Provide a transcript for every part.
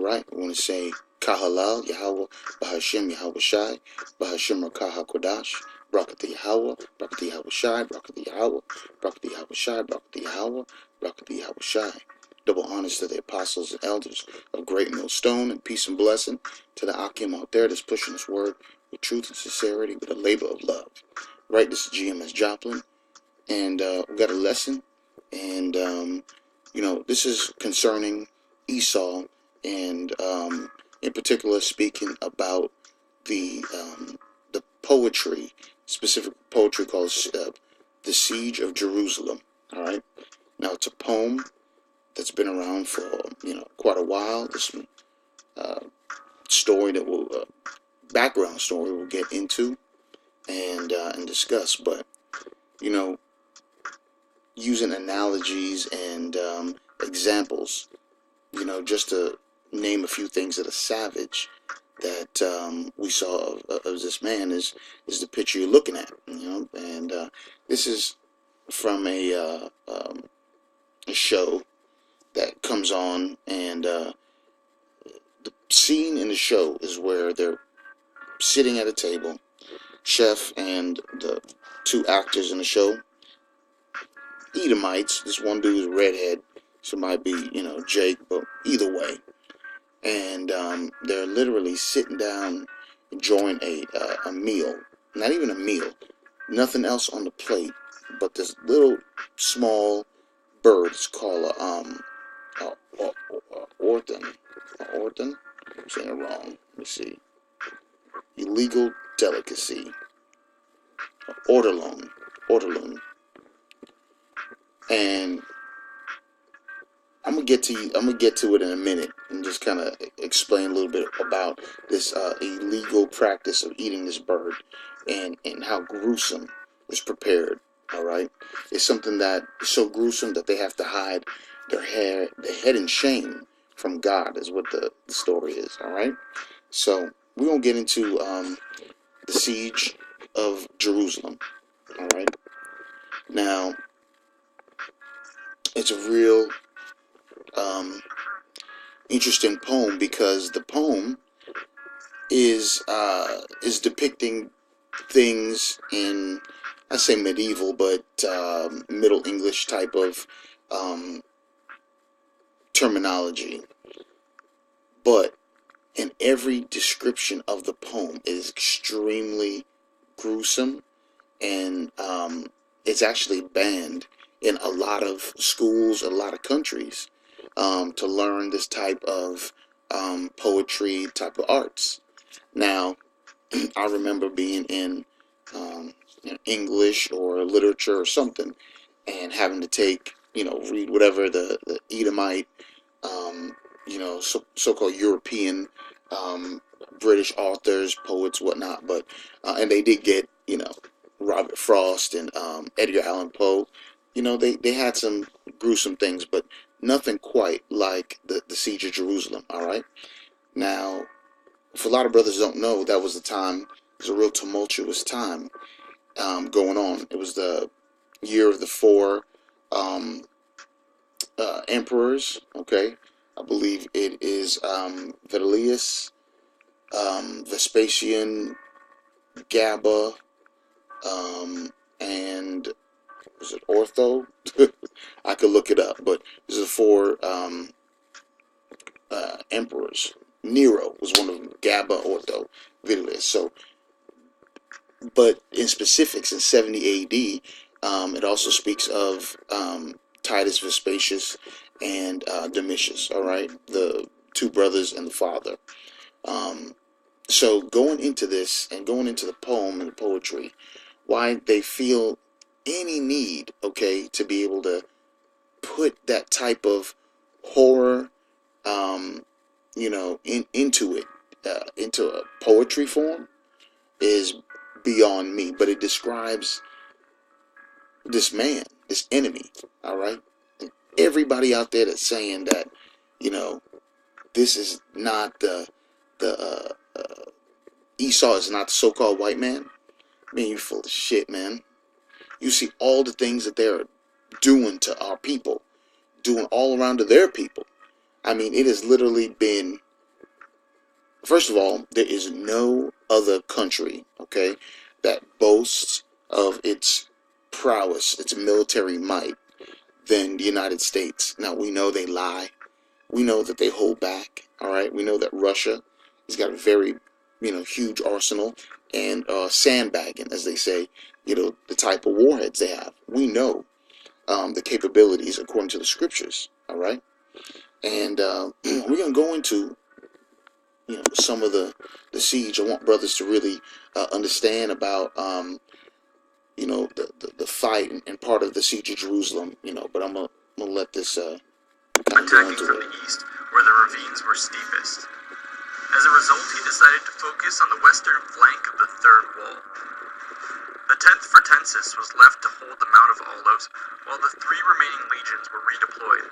right, we want to say Kahalal, Yahweh, Bahashem, Yahweh Shai, Bahashem Rakah HaKodash, Brakati Yahweh, Brakati Yahweh Shai, Brakati Yahweh, Brakati Yahweh Shai, Brakati Yahweh, Brakati Yahweh Shai. Double honors to the apostles and elders of Great Millstone, and peace and blessing to the Akim out there that's pushing this word with truth and sincerity, with a labor of love. Right, this is GMS Joplin, and we got a lesson, and this is concerning Esau, and in particular speaking about the poetry, specific poetry called the Siege of Jerusalem. All right, now it's a poem that's been around for quite a while. This story that will background story we'll get into and discuss, but using analogies and examples, just to name a few things that are savage that we saw of this man is the picture you're looking at, and this is from a show that comes on, and the scene in the show is where they're sitting at a table, chef and the two actors in the show, Edomites. This one dude is a redhead, so it might be Jake, but either way, and they're literally sitting down enjoying a meal. Not even a meal, nothing else on the plate but this little small bird. It's called orton. I'm saying it wrong. Let me see. Illegal delicacy. Ortolan. And I'm gonna get to it in a minute and just kind of explain a little bit about this illegal practice of eating this bird and how gruesome it's prepared. All right, it's something that is so gruesome that they have to hide their head in shame from God, is what the story is. All right, so we're gonna get into the siege of Jerusalem. All right, now it's a real interesting poem, because the poem is depicting things in, I say medieval, but Middle English type of terminology. But in every description of the poem is extremely gruesome, and it's actually banned in a lot of schools, a lot of countries, to learn this type of poetry, type of arts. Now, I remember being in English or literature or something, and having to take, read whatever the Edomite, so-called European, British authors, poets, whatnot. But and they did get, Robert Frost and Edgar Allan Poe. They had some gruesome things, but nothing quite like the Siege of Jerusalem. All right. Now, if a lot of brothers don't know, that was the time. It was a real tumultuous time going on. It was the year of the four emperors. Okay, I believe it is Vitellius, Vespasian, Gaba, and was it Ortho? I could look it up, but this is four emperors. Nero was one of them. Gaba, Ortho, Vitellius. So, but in specifics, in 70 AD, it also speaks of Titus Vespasius and Domitius. All right, the two brothers and the father. So going into this and going into the poem and the poetry, why they feel any need, okay, to be able to put that type of horror, into it, into a poetry form, is beyond me. But it describes this man, this enemy, all right? And everybody out there that's saying that, this is not the Esau is not the so-called white man. Man, you full of shit, man. You see all the things that they're doing to our people, doing all around to their people. I mean, it has literally been first of all, there is no other country, okay, that boasts of its prowess, its military might, than the United States. Now, we know they lie. We know that they hold back. All right. We know that Russia has got a very, huge arsenal and sandbagging, as they say, the type of warheads they have. We know the capabilities according to the scriptures. All right. And we're going to go into, some of the siege. I want brothers to really understand about, the fight and part of the siege of Jerusalem, but I'm going to let this kind of go into from the east, where the ravines were steepest. As a result, he decided to focus on the western flank of the third wall. The 10th Fretensis was left to hold the Mount of Olives, while the 3 remaining legions were redeployed.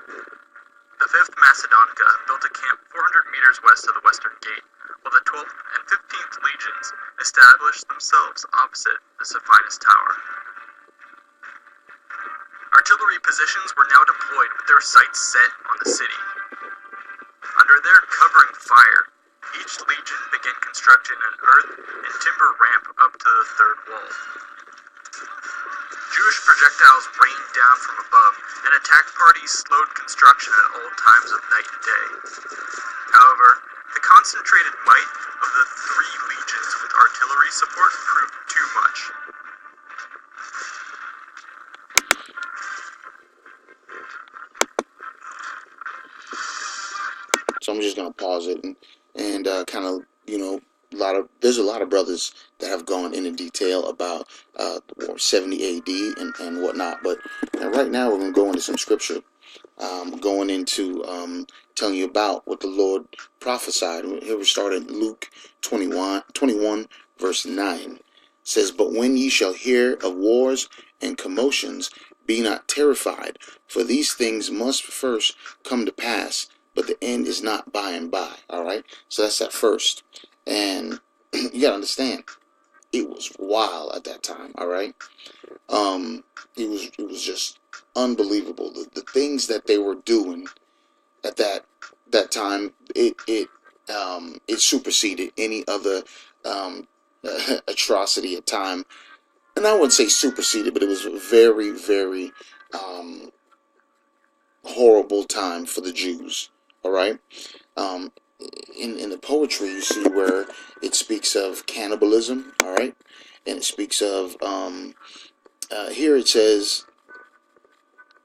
The 5th Macedonica built a camp 400 meters west of the western gate, while the 12th and 15th legions established themselves opposite the Sephinus Tower. Artillery positions were now deployed with their sights set on the city. Under their covering fire, each legion began constructing an earth and timber ramp up to the third wall. Jewish projectiles rained down from above, and attack parties slowed construction at all times of night and day. However, the concentrated might of the 3 legions with artillery support proved too much. So I'm just gonna pause it and kind of there's a lot of brothers that have gone into detail about 70 AD and whatnot, but right now we're gonna go into some scripture, going into telling you about what the Lord prophesied. Here we start in Luke 21 verse 9. It says, "But when ye shall hear of wars and commotions, be not terrified, for these things must first come to pass, but the end is not by and by." All right, so that's at first, and you gotta understand, it was wild at that time. All right, it was just unbelievable. The things that they were doing at that time, it superseded any other atrocity at time. And I wouldn't say superseded, but it was a very, very horrible time for the Jews. All right. In the poetry, you see where it speaks of cannibalism. All right, and it speaks of here it says,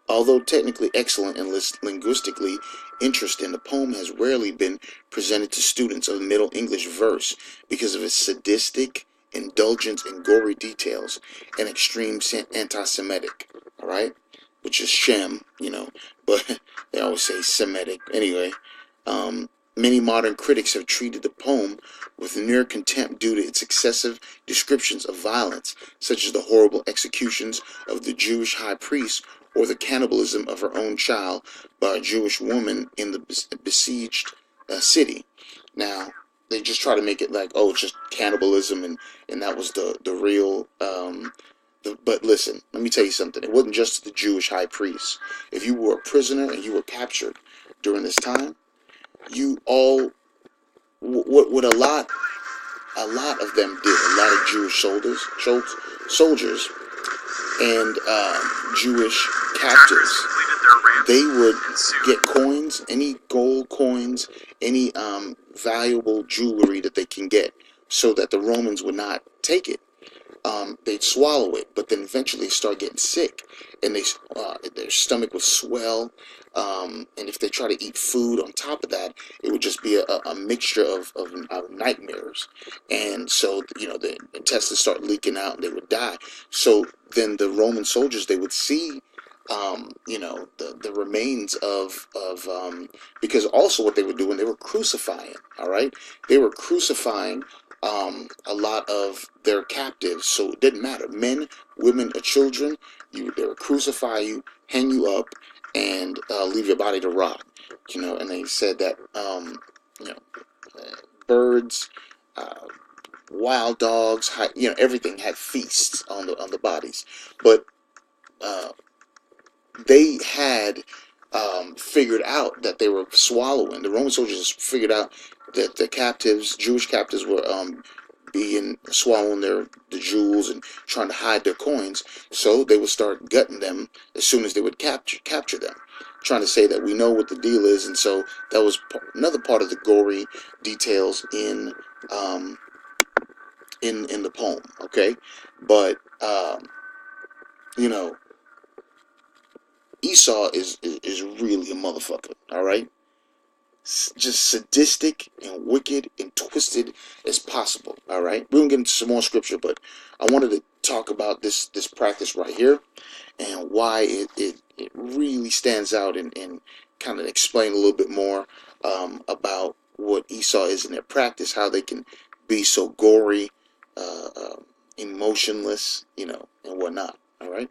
although technically excellent and linguistically interesting, the poem has rarely been presented to students of Middle English verse because of its sadistic indulgence in gory details and extreme anti-Semitic. All right, which is Shem, but they always say Semitic anyway. Many modern critics have treated the poem with near contempt due to its excessive descriptions of violence, such as the horrible executions of the Jewish high priest or the cannibalism of her own child by a Jewish woman in the besieged city. Now, they just try to make it like, oh, it's just cannibalism, and that was the real... but listen, let me tell you something. It wasn't just the Jewish high priest. If you were a prisoner and you were captured during this time, you all, what a lot of them did, a lot of Jewish soldiers and Jewish captives, they would get coins, any gold coins, any valuable jewelry that they can get, so that the Romans would not take it. They'd swallow it, but then eventually start getting sick, and their stomach would swell. And if they try to eat food on top of that, it would just be a mixture of nightmares. And so, the intestines start leaking out and they would die. So then the Roman soldiers, they would see, the remains of because also what they were doing, they were crucifying, all right? They were crucifying a lot of their captives. So it didn't matter. Men, women, or children, they would crucify you, hang you up, and leave your body to rot. And they said that birds, wild dogs, everything had feasts on the bodies. But they had figured out that they were swallowing. The Roman soldiers figured out that the captives, Jewish captives, were swallowing the jewels and trying to hide their coins. So they would start gutting them as soon as they would capture them, trying to say that we know what the deal is. And so that was another part of the gory details in the poem. Okay, but you know, Esau is really a motherfucker. All right, just sadistic and wicked and twisted as possible. All right, we're gonna get into some more scripture, but I wanted to talk about this practice right here and why it really stands out, and kind of explain a little bit more about what Esau is in their practice, how they can be so gory, uh, uh, emotionless, and whatnot. All right.